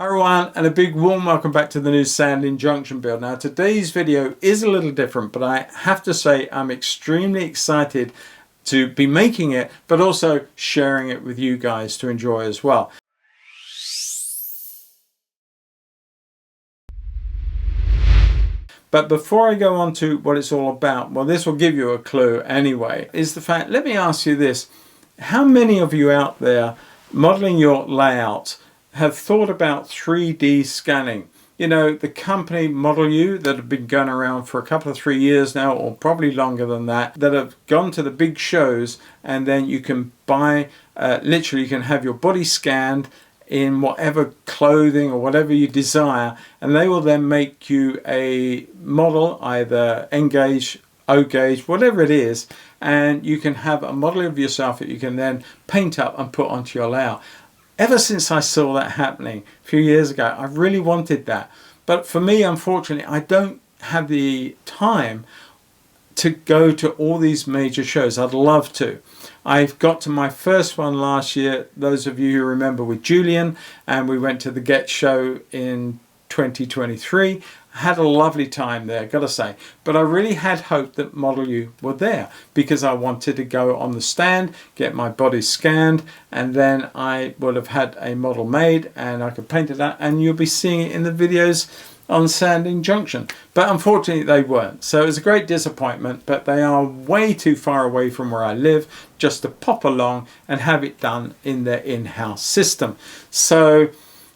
Hi everyone, and a big warm welcome back to the new Sandling Junction build. Now today's video is a little different, but I have to say I'm extremely excited to be making it, but also sharing it with you guys to enjoy as well. But before I go on to what it's all about, well, this will give you a clue anyway, is the fact, let me ask you this. How many of you out there modeling your layout have thought about 3D scanning? You know, the company Model U that have been going around for a couple of 3 years now, or probably longer than that, that have gone to the big shows, and then you can buy, literally you can have your body scanned in whatever clothing or whatever you desire, and they will then make you a model, either N-gauge, O-gauge, whatever it is, and you can have a model of yourself that you can then paint up and put onto your layout. Ever since I saw that happening a few years ago, I really wanted that. But for me, unfortunately, I don't have the time to go to all these major shows. I'd love to. I've got to my first one last year, those of you who remember, with Julian, and we went to the Get show in 2023. I had a lovely time there, gotta say, but I really had hoped that Model U were there because I wanted to go on the stand, get my body scanned, and then I would have had a model made and I could paint it out, and you'll be seeing it in the videos on Sandling Junction. But unfortunately they weren't, so it was a great disappointment. But they are way too far away from where I live just to pop along and have it done in their in-house system. So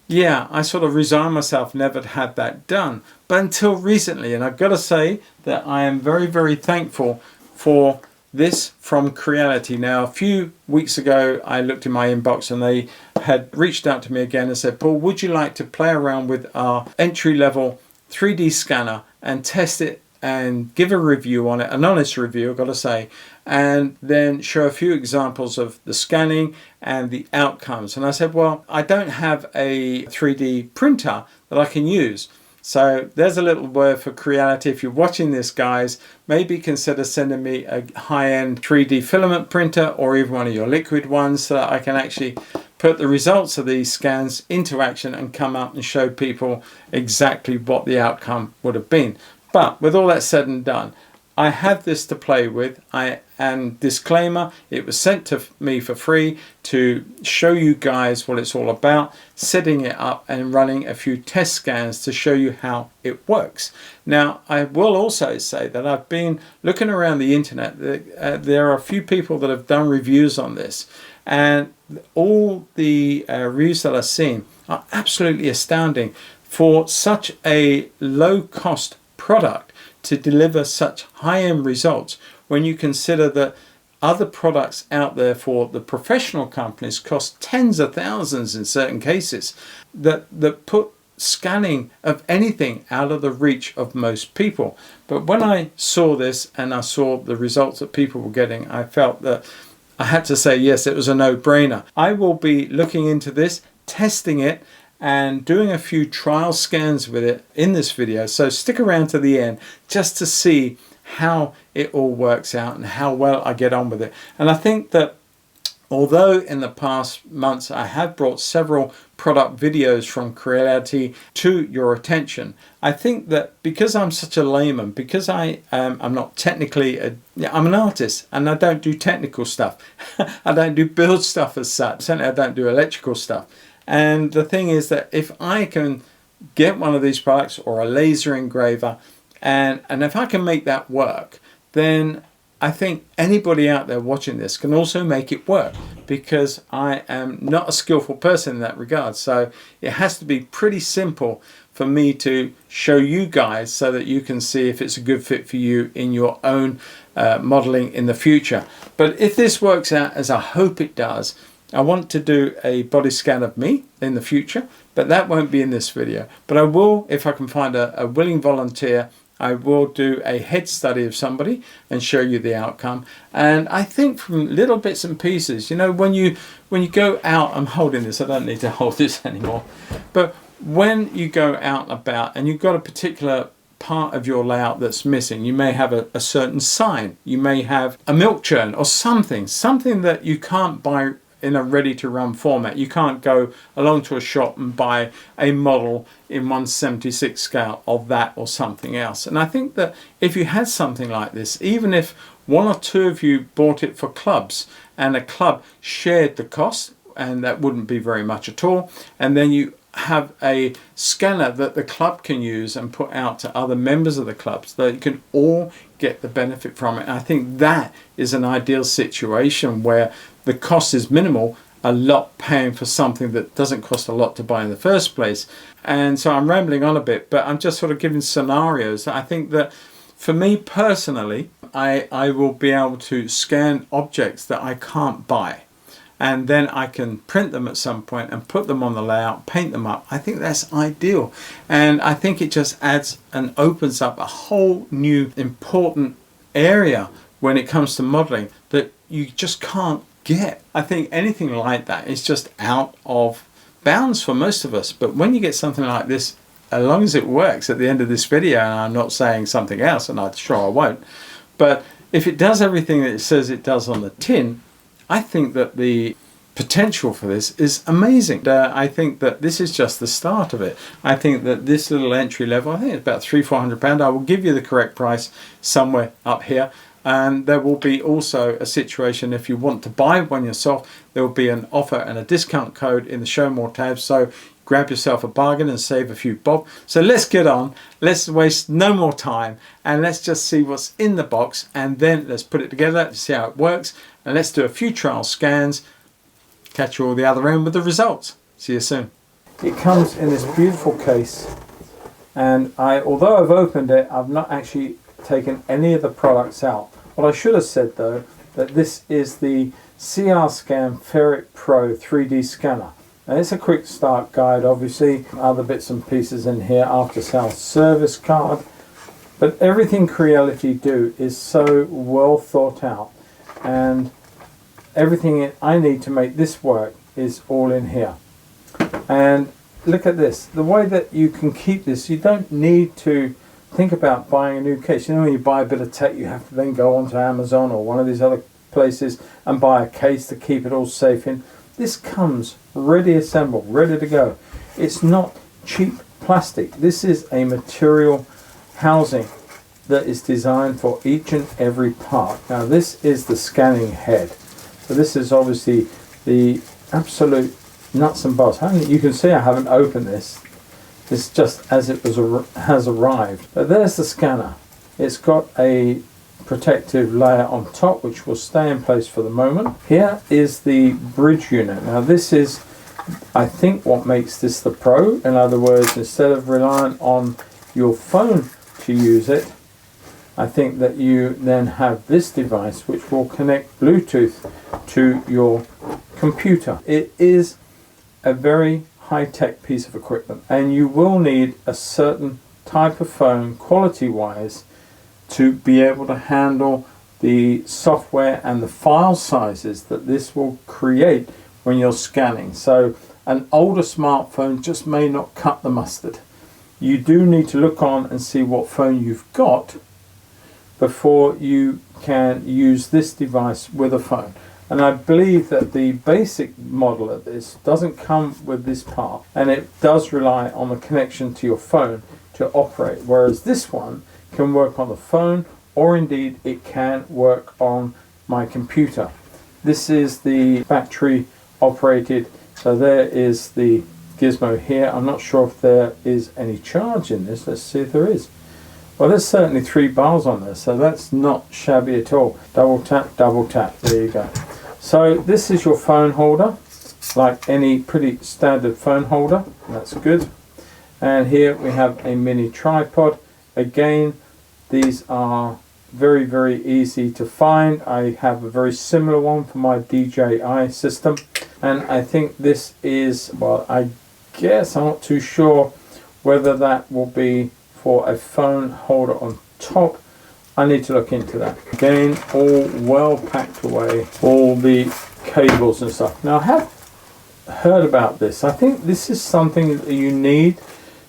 yeah, I sort of resigned myself, never had that done. But until recently, and I've got to say that I am very, very thankful for this from Creality. Now, a few weeks ago, I looked in my inbox and they had reached out to me again and said, Paul, would you like to play around with our entry-level 3D scanner and test it and give a review on it, an honest review, I've got to say, and then show a few examples of the scanning and the outcomes. And I said, well, I don't have a 3D printer that I can use. So there's a little word for Creality. If you're watching this, guys, maybe consider sending me a high-end 3D filament printer or even one of your liquid ones so that I can actually put the results of these scans into action and come up and show people exactly what the outcome would have been. But with all that said and done, I have this to play with. And disclaimer, it was sent to me for free to show you guys what it's all about, setting it up and running a few test scans to show you how it works. Now, I will also say that I've been looking around the internet. There are a few people that have done reviews on this, and all the reviews that I've seen are absolutely astounding for such a low-cost product to deliver such high-end results, when you consider that other products out there for the professional companies cost tens of thousands in certain cases, that put scanning of anything out of the reach of most people. But when I saw this and I saw the results that people were getting, I felt that I had to say yes, it was a no-brainer. I will be looking into this, testing it, and doing a few trial scans with it in this video. So stick around to the end just to see how it all works out and how well I get on with it. And I think that although in the past months I have brought several product videos from Creality to your attention, I think that because I'm such a layman, because I'm not technically, I'm an artist and I don't do technical stuff. I don't do build stuff as such. Certainly I don't do electrical stuff. And the thing is that if I can get one of these products or a laser engraver, and if I can make that work, then I think anybody out there watching this can also make it work, because I am not a skillful person in that regard. So it has to be pretty simple for me to show you guys so that you can see if it's a good fit for you in your own modeling in the future. But if this works out as I hope it does, I want to do a body scan of me in the future, but that won't be in this video. But I will, if I can find a willing volunteer, I will do a head study of somebody and show you the outcome. And I think from little bits and pieces, you know, when you go out, I'm holding this, I don't need to hold this anymore. But when you go out and about and you've got a particular part of your layout that's missing, you may have a certain sign, you may have a milk churn or something that you can't buy in a ready-to-run format. You can't go along to a shop and buy a model in 1/76 scale of that or something else. And I think that if you had something like this, even if one or two of you bought it for clubs and a club shared the cost, and that wouldn't be very much at all, and then you have a scanner that the club can use and put out to other members of the clubs, that you can all get the benefit from it. And I think that is an ideal situation where the cost is minimal, a lot paying for something that doesn't cost a lot to buy in the first place. And so I'm rambling on a bit, but I'm just sort of giving scenarios. I think that for me personally, I will be able to scan objects that I can't buy, and then I can print them at some point and put them on the layout, paint them up. I think that's ideal. And I think it just adds and opens up a whole new important area when it comes to modeling that you just can't get. I think anything like that is just out of bounds for most of us. But when you get something like this, as long as it works at the end of this video, and I'm not saying something else, and I'm sure I won't, but if it does everything that it says it does on the tin, I think that the potential for this is amazing. I think that this is just the start of it. I think that this little entry level, I think it's about £300-400. I will give you the correct price somewhere up here. And there will be also a situation, if you want to buy one yourself, there will be an offer and a discount code in the show more tabs. So grab yourself a bargain and save a few bob. So let's get on, let's waste no more time, and let's just see what's in the box, and then let's put it together to see how it works, and let's do a few trial scans, catch you all the other end with the results. See you soon. It comes in this beautiful case, and although I've opened it, I've not actually taken any of the products out. What I should have said though, that this is the CR-ScanFerretPro 3D scanner. Now it's a quick start guide, obviously, other bits and pieces in here, after sales service card, but everything Creality do is so well thought out, and everything I need to make this work is all in here. And look at this, the way that you can keep this, you don't need to think about buying a new case. You know, when you buy a bit of tech, you have to then go onto Amazon or one of these other places and buy a case to keep it all safe in. This comes ready assembled, ready to go. It's not cheap plastic. This is a material housing that is designed for each and every part. Now this is the scanning head. So this is obviously the absolute nuts and bolts. You can see I haven't opened this. It's just as it has arrived. But there's the scanner. It's got a protective layer on top which will stay in place for the moment. Here is the bridge unit. Now this is, I think, what makes this the Pro. In other words, instead of relying on your phone to use it, I think that you then have this device which will connect Bluetooth to your computer. It is a very high-tech piece of equipment, and you will need a certain type of phone, quality-wise, to be able to handle the software and the file sizes that this will create when you're scanning. So an older smartphone just may not cut the mustard. You do need to look on and see what phone you've got before you can use this device with a phone. And I believe that the basic model of this doesn't come with this part, and it does rely on the connection to your phone to operate, whereas this one can work on the phone, or indeed it can work on my computer. This is the battery operated, so there is the gizmo here. I'm not sure if there is any charge in this. Let's see if there is. Well, there's certainly 3 bars on there, so that's not shabby at all. Double tap, there you go. So this is your phone holder, like any pretty standard phone holder. That's good. And here we have a mini tripod. Again, these are very, very easy to find. I have a very similar one for my DJI system, and I think this is, well, I guess I'm not too sure whether that will be for a phone holder on top. I need to look into that. Again, all well packed away, all the cables and stuff. Now, I have heard about this. I think this is something that you need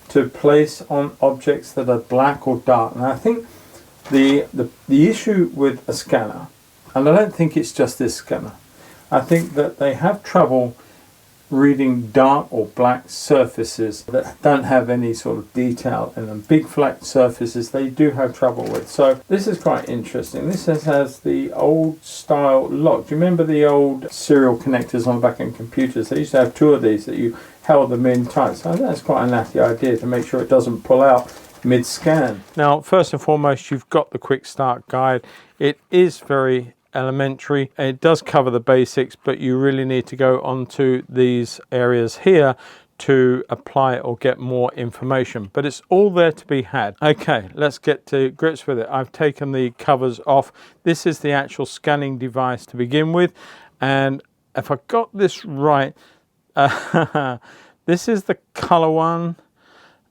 to place on objects that are black or dark. And I think the issue with a scanner, and I don't think it's just this scanner, I think that they have trouble reading dark or black surfaces that don't have any sort of detail in them. Big flat surfaces they do have trouble with. So this is quite interesting. This has the old style lock. Do you remember the old serial connectors on the back end computers? They used to have two of these that you held them in tight. So that's quite a nasty idea to make sure it doesn't pull out mid-scan. Now, first and foremost, you've got the quick start guide. It is very elementary. It does cover the basics, but you really need to go onto these areas here to apply or get more information, but it's all there to be had. Okay, let's get to grips with it. I've taken the covers off. This is the actual scanning device to begin with, and if I got this right, this is the color one.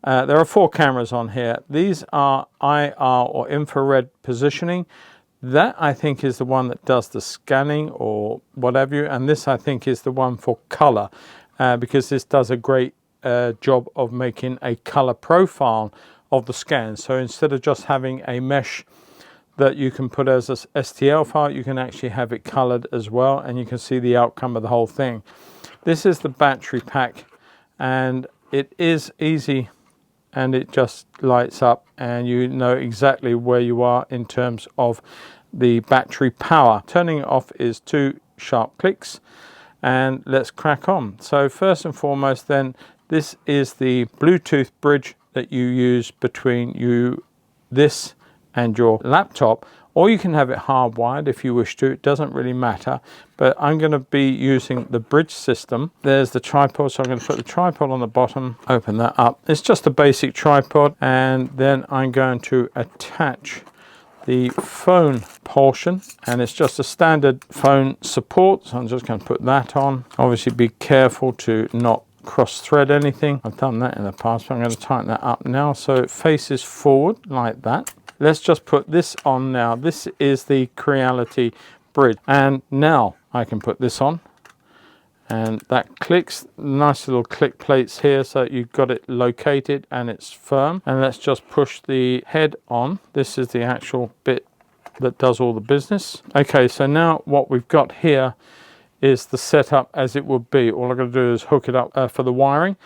There are 4 cameras on here. These are IR or infrared positioning. That I think is the one that does the scanning or whatever, and this I think is the one for color, because this does a great job of making a color profile of the scan. So instead of just having a mesh that you can put as a STL file, you can actually have it colored as well, and you can see the outcome of the whole thing. This is the battery pack, and it is easy, and it just lights up, and you know exactly where you are in terms of the battery power. Turning it off is 2 sharp clicks, and let's crack on. So first and foremost then, this is the Bluetooth bridge that you use between this and your laptop, or you can have it hardwired if you wish to. It doesn't really matter, but I'm going to be using the bridge system. There's the tripod, so I'm going to put the tripod on the bottom, open that up. It's just a basic tripod, and then I'm going to attach the phone portion, and it's just a standard phone support, so I'm just going to put that on. Obviously be careful to not cross thread anything. I've done that in the past, but I'm going to tighten that up now so it faces forward like that. Let's just put this on now. This is the Creality bridge, and now I can put this on, and that clicks. Nice little click plates here so you've got it located and it's firm. And let's just push the head on. This is the actual bit that does all the business. Okay, so now what we've got here is the setup as it would be. All I'm going to do is hook it up for the wiring,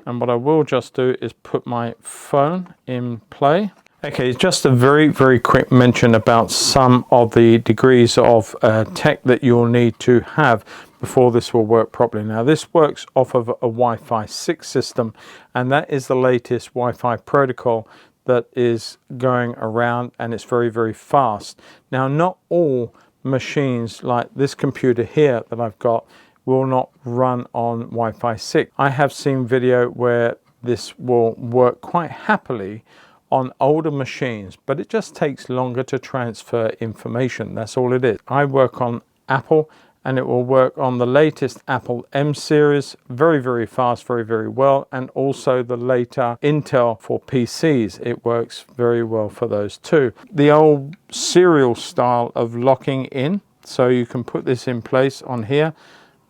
and what I will just do is put my phone in play. Okay, just a very quick mention about some of the degrees of tech that you'll need to have before this will work properly. Now, this works off of a Wi-Fi 6 system, and that is the latest Wi-Fi protocol that is going around, and it's very fast. Now, not all machines like this computer here that I've got will not run on Wi-Fi 6. I have seen video where this will work quite happily on older machines, but it just takes longer to transfer information. That's all it is. I work on Apple, and it will work on the latest Apple M series very fast, very well, and also the later Intel for PCs. It works very well for those too. The old serial style of locking in, so you can put this in place on here,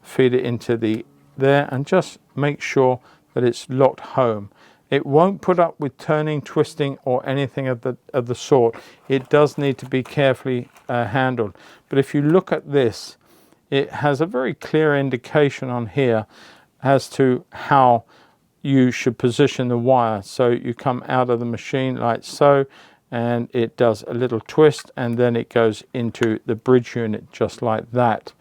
feed it into there, and just make sure that it's locked home. It won't put up with turning, twisting, or anything of the sort. It does need to be carefully handled. But if you look at this, it has a very clear indication on here as to how you should position the wire. So you come out of the machine like so, and it does a little twist, and then it goes into the bridge unit just like that.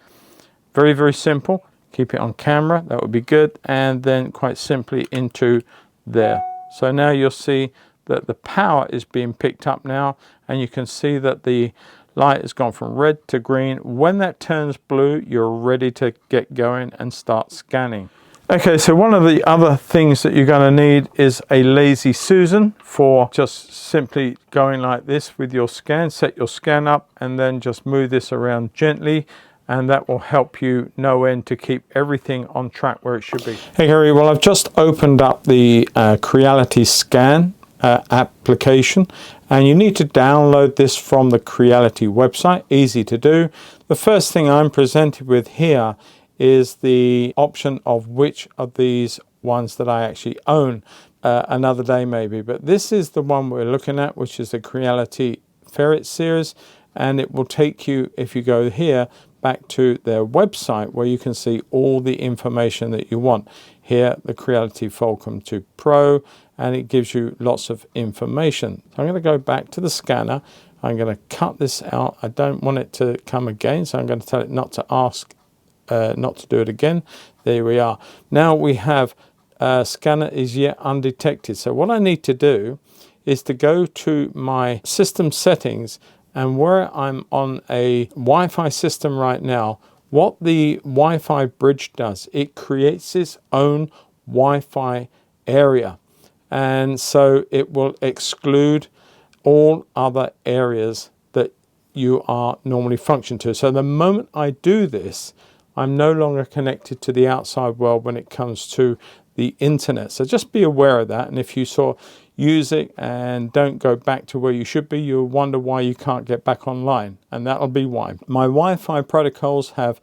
Very simple. Keep it on camera, that would be good. And then quite simply into there. So now you'll see that the power is being picked up now, and you can see that the light has gone from red to green. When that turns blue, you're ready to get going and start scanning. Okay, so one of the other things that you're going to need is a Lazy Susan for just simply going like this with your scan. Set your scan up and then just move this around gently, and that will help you know when to keep everything on track where it should be. Hey Gary, well, I've just opened up the Creality Scan application, and you need to download this from the Creality website. Easy to do. The first thing I'm presented with here is the option of which of these ones that I actually own. Another day maybe, but this is the one we're looking at, which is the Creality Ferret series, and it will take you, if you go here, back to their website where you can see all the information that you want. Here, the Creality Fulcrum 2 Pro, and it gives you lots of information. So I'm going to go back to the scanner. I'm going to cut this out. I don't want it to come again, so I'm going to tell it not to not to do it again. There we are. Now we have scanner is yet undetected. So what I need to do is to go to my system settings, and where I'm on a Wi-Fi system right now, what the Wi-Fi bridge does, it creates its own Wi-Fi area. And so it will exclude all other areas that you are normally function to. So the moment I do this, I'm no longer connected to the outside world when it comes to the internet. So just be aware of that. And if you use it and don't go back to where you should be, you'll wonder why you can't get back online. And that'll be why. My Wi-Fi protocols have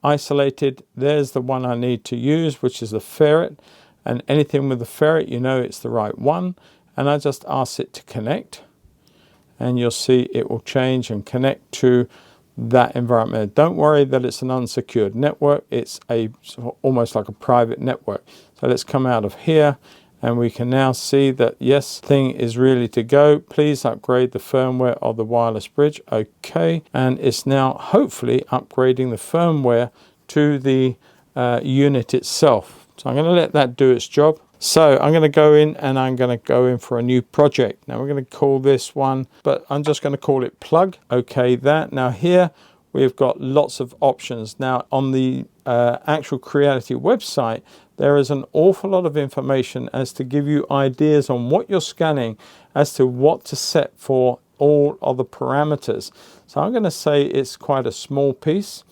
isolated. There's the one I need to use, which is the Ferret. And anything with the Ferret, you know it's the right one. And I just ask it to connect. And you'll see it will change and connect to that environment. Don't worry that it's an unsecured network. It's almost like a private network. So let's come out of here, and we can now see that yes, thing is ready to go. Please upgrade the firmware of the wireless bridge. Okay, and it's now hopefully upgrading the firmware to the unit itself. So I'm going to let that do its job. So I'm going to go in, and I'm going to go in for a new project. Now we're going to call this one, but I'm just going to call it plug. Okay, that. Now here we've got lots of options. Now on the actual Creality website, there is an awful lot of information as to give you ideas on what you're scanning, as to what to set for all of the parameters. So I'm going to say it's quite a small piece,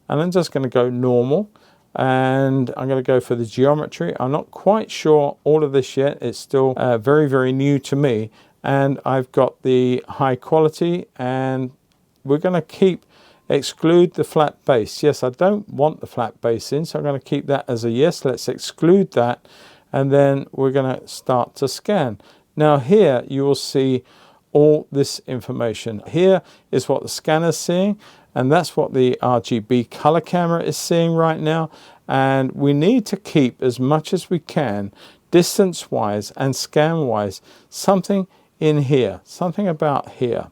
and I'm just going to go normal. And I'm going to go for the geometry. I'm not quite sure all of this yet. It's still very, very new to me. And I've got the high quality, and we're going to exclude the flat base. Yes, I don't want the flat base in, so I'm going to keep that as a yes. Let's exclude that, and then we're going to start to scan. Now here you will see all this information. Here is what the scanner is seeing, and that's what the RGB color camera is seeing right now. And we need to keep as much as we can, distance wise and scan wise, something in here, something about here.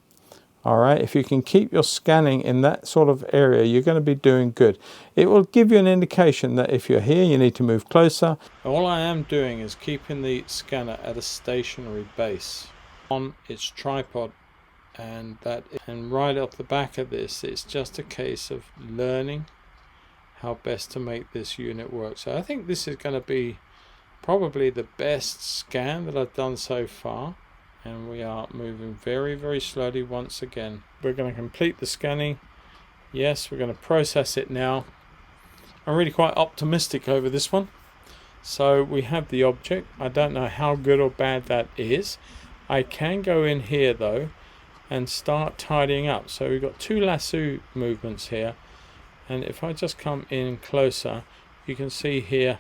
All right, if you can keep your scanning in that sort of area, you're going to be doing good. It will give you an indication that if you're here, you need to move closer. All I am doing is keeping the scanner at a stationary base on its tripod, and right off the back of this, it's just a case of learning how best to make this unit work. So I think this is going to be probably the best scan that I've done so far. And we are moving very, very slowly once again. We're going to complete the scanning. Yes, we're going to process it now. I'm really quite optimistic over this one. So we have the object. I don't know how good or bad that is. I can go in here though and start tidying up. So we've got two lasso movements here. And if I just come in closer, you can see here,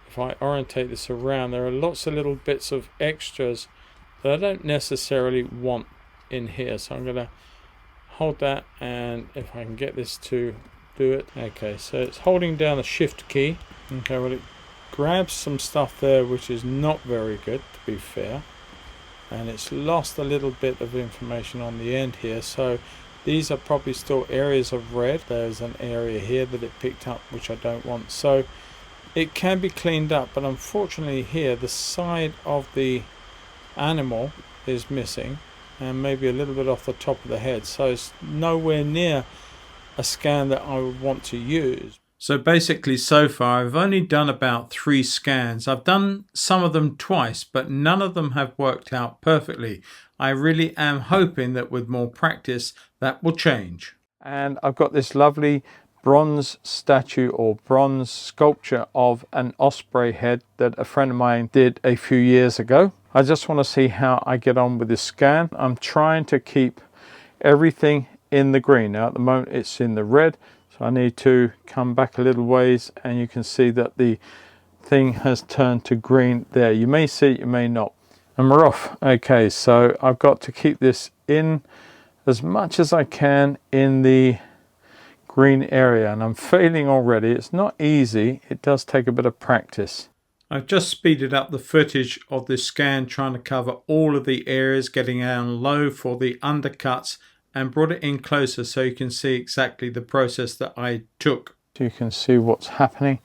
if I orientate this around, there are lots of little bits of extras that I don't necessarily want in here. So I'm going to hold that, and if I can get this to do it. Okay, so it's holding down the shift key. Okay, well it grabs some stuff there which is not very good, to be fair, and it's lost a little bit of information on the end here. So these are probably still areas of red. There's an area here that it picked up which I don't want. So it can be cleaned up, but unfortunately here the side of the animal is missing, and maybe a little bit off the top of the head, so it's nowhere near a scan that I would want to use. So basically so far I've only done about 3 scans. I've done some of them twice, but none of them have worked out perfectly. I really am hoping that with more practice that will change. And I've got this lovely bronze statue or bronze sculpture of an osprey head that a friend of mine did a few years ago. I just want to see how I get on with this scan. I'm trying to keep everything in the green. Now at the moment it's in the red, so I need to come back a little ways, and you can see that the thing has turned to green there. You may see it, you may not. And we're off. Okay, so I've got to keep this in as much as I can in the green area, and I'm failing already. It's not easy. It does take a bit of practice. I've just speeded up the footage of this scan, trying to cover all of the areas, getting down low for the undercuts, and brought it in closer so you can see exactly the process that I took. So you can see what's happening.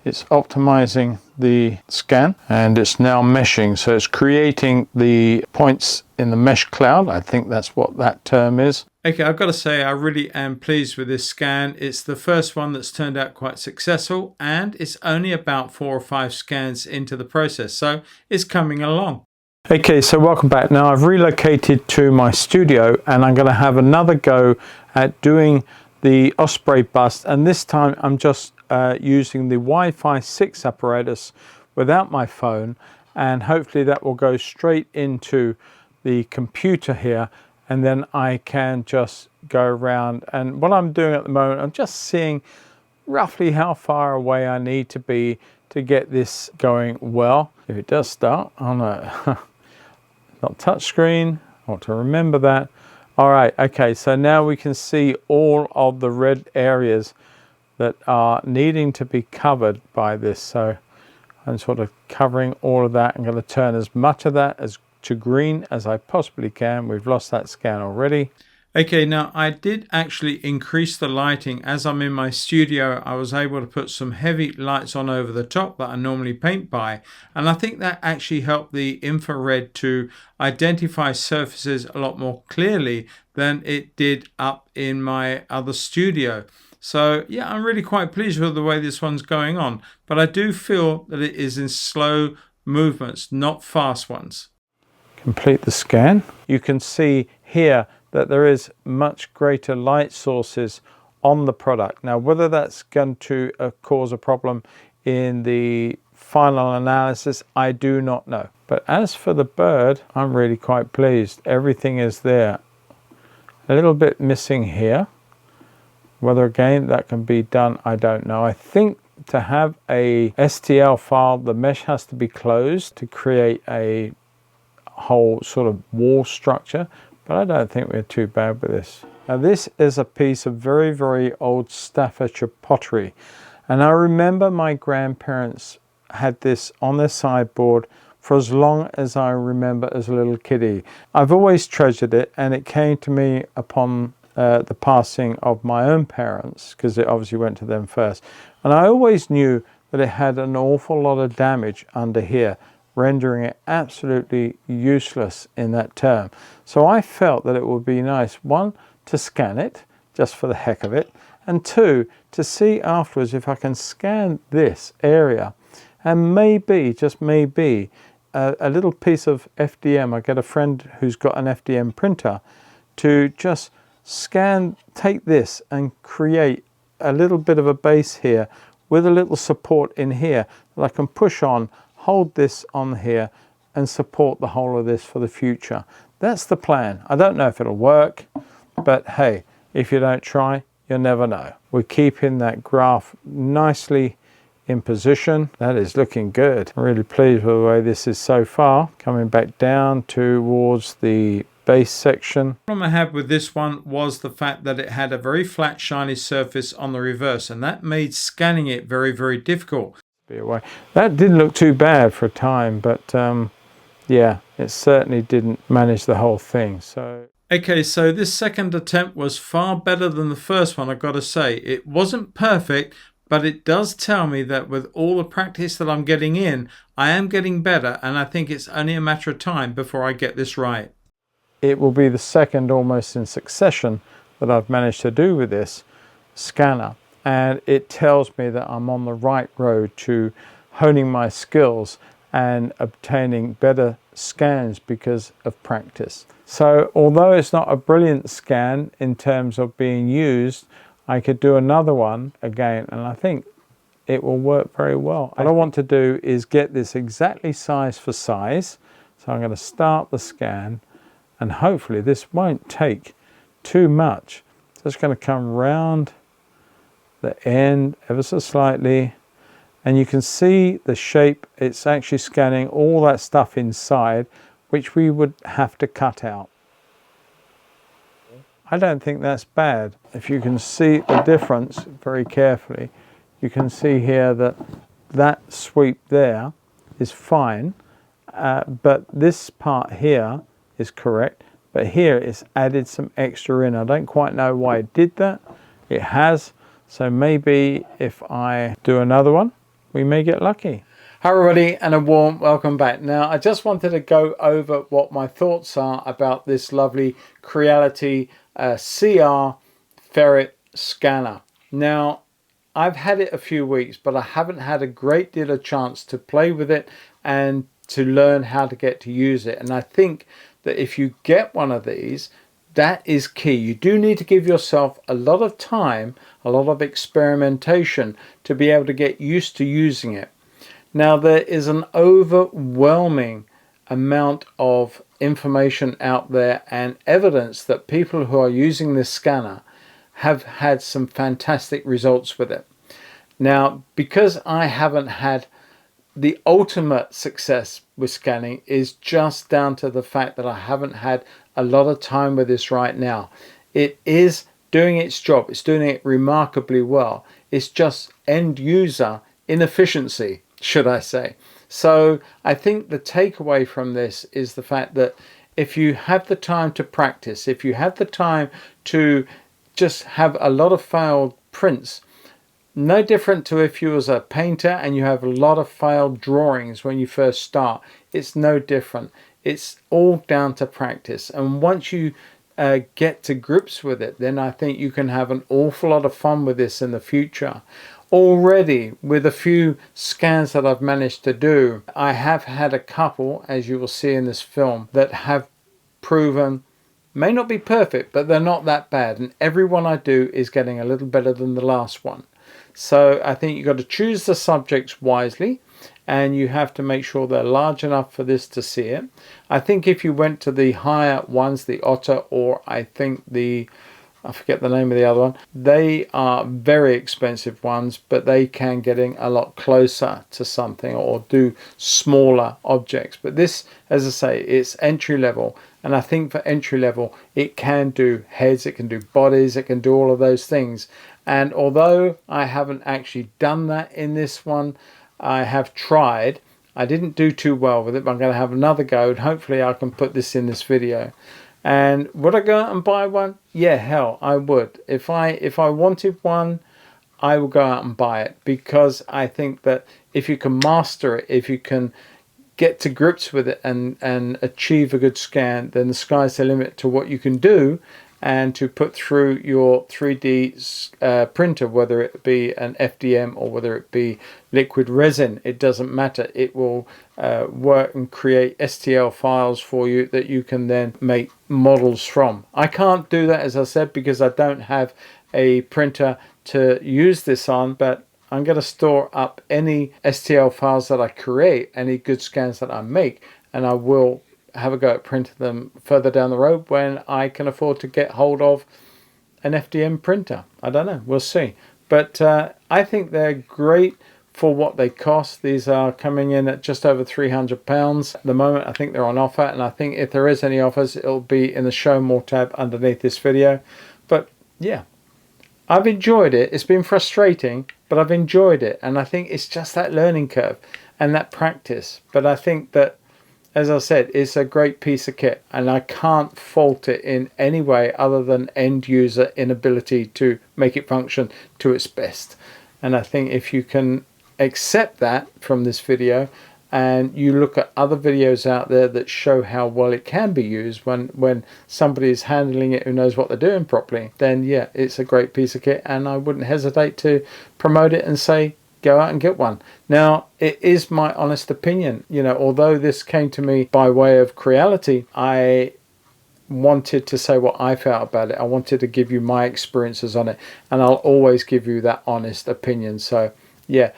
It's optimizing the scan and it's now meshing. So it's creating the points in the mesh cloud. I think that's what that term is. Okay, I've got to say I really am pleased with this scan. It's the first one that's turned out quite successful, and it's only about 4 or 5 scans into the process. So it's coming along. Okay, so welcome back. Now I've relocated to my studio and I'm going to have another go at doing the Osprey bust, and this time I'm just using the Wi-Fi 6 apparatus without my phone, and hopefully that will go straight into the computer here, and then I can just go around. And what I'm doing at the moment, I'm just seeing roughly how far away I need to be to get this going well. If it does start, oh no, not touchscreen, I want to remember that. All right, okay, so now we can see all of the red areas that are needing to be covered by this. So I'm sort of covering all of that. I'm going to turn as much of that as to green as I possibly can. We've lost that scan already. Okay, now I did actually increase the lighting. As I'm in my studio, I was able to put some heavy lights on over the top that I normally paint by, and I think that actually helped the infrared to identify surfaces a lot more clearly than it did up in my other studio. So yeah, I'm really quite pleased with the way this one's going on, but I do feel that it is in slow movements, not fast ones. Complete the scan. You can see here that there is much greater light sources on the product. Now, whether that's going to cause a problem in the final analysis, I do not know. But as for the bird, I'm really quite pleased. Everything is there. A little bit missing here. Whether again that can be done, I don't know. I think to have a STL file, the mesh has to be closed to create a whole sort of wall structure, but I don't think we're too bad with this. Now this is a piece of very, very old Staffordshire pottery, and I remember my grandparents had this on their sideboard for as long as I remember as a little kiddie. I've always treasured it, and it came to me upon the passing of my own parents, because it obviously went to them first, and I always knew that it had an awful lot of damage under here, rendering it absolutely useless in that term. So I felt that it would be nice, one, to scan it just for the heck of it, and two, to see afterwards if I can scan this area and maybe, just maybe, a little piece of FDM. I get a friend who's got an FDM printer to just scan, take this and create a little bit of a base here with a little support in here that I can push on, hold this on here and support the whole of this for the future. That's the plan. I don't know if it'll work, but hey, if you don't try, you'll never know. We're keeping that graph nicely in position. That is looking good. I'm really pleased with the way this is so far. Coming back down towards the base section. The problem I had with this one was the fact that it had a very flat, shiny surface on the reverse, and that made scanning it very, very difficult. That didn't look too bad for a time, but yeah, it certainly didn't manage the whole thing. So okay, so this second attempt was far better than the first one, I've got to say. It wasn't perfect, but it does tell me that with all the practice that I'm getting in, I am getting better, and I think it's only a matter of time before I get this right. It will be the second almost in succession that I've managed to do with this scanner, and it tells me that I'm on the right road to honing my skills and obtaining better scans because of practice. So although it's not a brilliant scan in terms of being used, I could do another one again, and I think it will work very well. What I want to do is get this exactly size for size. So I'm going to start the scan, and hopefully this won't take too much. So it's going to come round the end ever so slightly, and you can see the shape. It's actually scanning all that stuff inside, which we would have to cut out. I don't think that's bad. If you can see the difference very carefully, you can see here that that sweep there is fine, but this part here is correct, but here it's added some extra in. I don't quite know why it did that. It has, so maybe if I do another one, we may get lucky. Hi everybody, and a warm welcome back. Now I just wanted to go over what my thoughts are about this lovely Creality CR Ferret scanner. Now I've had it a few weeks, but I haven't had a great deal of chance to play with it and to learn how to get to use it. And I think that if you get one of these, that is key. You do need to give yourself a lot of time, a lot of experimentation to be able to get used to using it. Now there is an overwhelming amount of information out there and evidence that people who are using this scanner have had some fantastic results with it. Now, because I haven't had the ultimate success with scanning, is just down to the fact that I haven't had a lot of time with this right now. It is doing its job. It's doing it remarkably well. It's just end user inefficiency, should I say. So I think the takeaway from this is the fact that if you have the time to practice, if you have the time to just have a lot of failed prints, no different to if you was a painter and you have a lot of failed drawings when you first start. It's no different. It's all down to practice, and once you get to grips with it, then I think you can have an awful lot of fun with this in the future. Already, with a few scans that I've managed to do, I have had a couple, as you will see in this film, that have proven, may not be perfect, but they're not that bad, and every one I do is getting a little better than the last one. So I think you've got to choose the subjects wisely, and you have to make sure they're large enough for this to see it. I think if you went to the higher ones, the Otter, or I think I forget the name of the other one, they are very expensive ones, but they can getting a lot closer to something or do smaller objects. But this, as I say, it's entry level, and I think for entry level it can do heads, it can do bodies, it can do all of those things. And although I haven't actually done that in this one, I have tried. I didn't do too well with it, but I'm going to have another go, and hopefully I can put this in this video. And would I go out and buy one? Yeah, hell, I would. If I wanted one, I will go out and buy it, because I think that if you can master it, if you can get to grips with it and achieve a good scan, then the sky's the limit to what you can do and to put through your 3D printer, whether it be an FDM or whether it be liquid resin. It doesn't matter. It will work and create STL files for you that you can then make models from. I can't do that, as I said, because I don't have a printer to use this on, but I'm going to store up any STL files that I create, any good scans that I make, and I will have a go at printing them further down the road when I can afford to get hold of an FDM printer. I don't know, we'll see. But I think they're great for what they cost. These are coming in at just over £300 at the moment. I think they're on offer, and I think if there is any offers, it'll be in the show more tab underneath this video. But yeah, I've enjoyed it. It's been frustrating, but I've enjoyed it, and I think it's just that learning curve and that practice. But I think that, as I said, it's a great piece of kit, and I can't fault it in any way other than end user inability to make it function to its best. And I think if you can accept that from this video, and you look at other videos out there that show how well it can be used when somebody is handling it who knows what they're doing properly, then yeah, it's a great piece of kit, and I wouldn't hesitate to promote it and say, go out and get one. Now, it is my honest opinion, you know, although this came to me by way of Creality, I wanted to say what I felt about it. I wanted to give you my experiences on it, and I'll always give you that honest opinion. So yeah,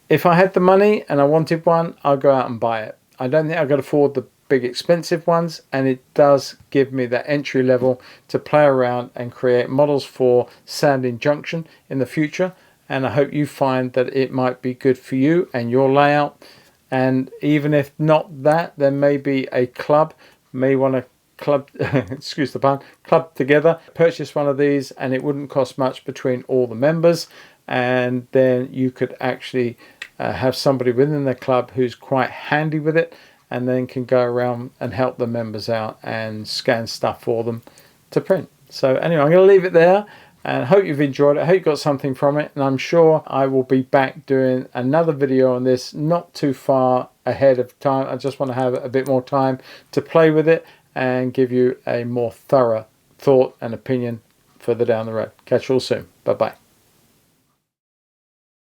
if I had the money and I wanted one, I'll go out and buy it. I don't think I could afford the big expensive ones, and it does give me that entry level to play around and create models for Sandling Junction in the future. And I hope you find that it might be good for you and your layout. And even if not that, then maybe a club may want to club, excuse the pun, club together, purchase one of these, and it wouldn't cost much between all the members. And then you could actually have somebody within the club who's quite handy with it, and then can go around and help the members out and scan stuff for them to print. So anyway, I'm going to leave it there, and hope you've enjoyed it. I hope you got something from it, and I'm sure I will be back doing another video on this not too far ahead of time. I just want to have a bit more time to play with it and give you a more thorough thought and opinion further down the road. Catch you all soon. Bye bye.